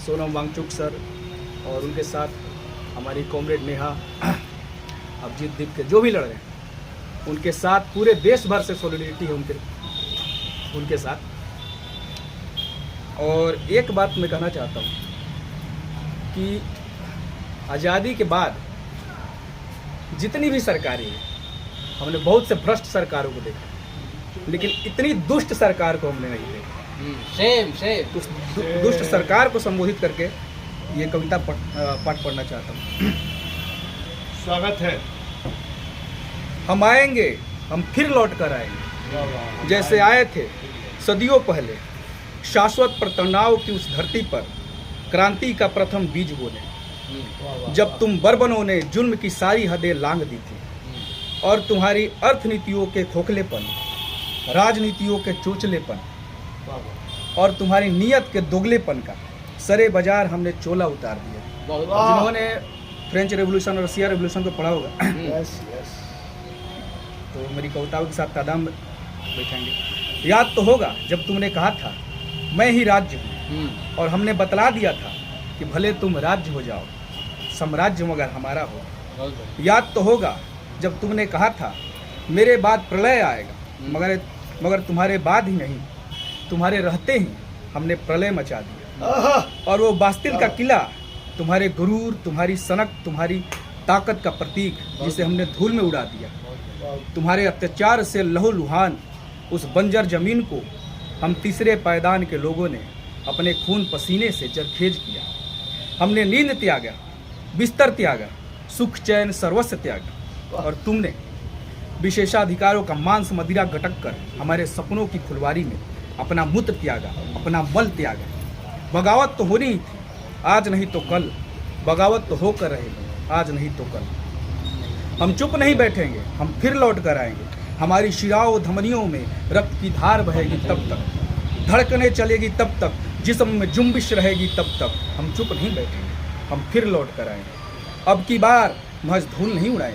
Sonam Wangchuck sir और उनके साथ हमारी कॉमरेड नेहा, अभिजीत दीप के जो भी लड़ रहे हैं उनके साथ पूरे देश भर से सॉलिडरिटी है उनके साथ। और एक बात मैं कहना चाहता हूँ कि आज़ादी के बाद जितनी भी सरकारें हैं, हमने बहुत से भ्रष्ट सरकारों को देखा, लेकिन इतनी दुष्ट सरकार को हमने नहीं देखा। सेम उस दुष्ट सरकार को संबोधित करके ये कविता पाठ पढ़ना चाहता हूँ। स्वागत है। हम आएंगे, हम फिर लौट कर आएंगे, जैसे आए थे सदियों पहले, शाश्वत पर तनाव की उस धरती पर क्रांति का प्रथम बीज बोले। जब तुम बर्बनों ने जुल्म की सारी हदें लांघ दी थी और तुम्हारी अर्थनीतियों के खोखलेपन, राजनीतियों के चोचलेपन और तुम्हारी नीयत के दोगलेपन का सरे बाजार हमने चोला उतार दिया। जिन्होंने फ्रेंच रेवोल्यूशन और रशिया रेवोल्यूशन को पढ़ा होगा तो मेरी कविताओं के साथ तादाम बैठेंगे। याद तो होगा जब तुमने कहा था मैं ही राज्य हूँ, और हमने बतला दिया था कि भले तुम राज्य हो जाओ, साम्राज्य मगर हमारा हो। याद तो होगा जब तुमने कहा था मेरे बाद प्रलय आएगा, मगर तुम्हारे बाद ही नहीं, तुम्हारे रहते ही हमने प्रलय मचा दिया। और वो बास्तिल का किला तुम्हारे गुरूर, तुम्हारी सनक, तुम्हारी ताकत का प्रतीक, जिसे हमने धूल में उड़ा दिया। तुम्हारे अत्याचार से लहूलुहान उस बंजर जमीन को हम तीसरे पायदान के लोगों ने अपने खून पसीने से जरखेज किया। हमने नींद त्यागा, बिस्तर त्यागा, सुख चैन सर्वस्व त्यागा, और तुमने विशेषाधिकारों का मांस मदिरा गटक कर हमारे सपनों की फुलवारी में अपना मूत्र त्यागा, अपना बल त्यागा। बगावत तो होनी ही थी, आज नहीं तो कल। बगावत तो होकर रहेगी, आज नहीं तो कल। हम चुप नहीं बैठेंगे, हम फिर लौट कर आएंगे। हमारी शिराओं धमनियों में रक्त की धार बहेगी तब तक, धड़कने चलेगी तब तक, जिस्म में जुम्बिश रहेगी तब तक। हम चुप नहीं बैठेंगे, हम फिर लौट कर आएंगे। अब की बार महज धूल नहीं उड़ाएंगे।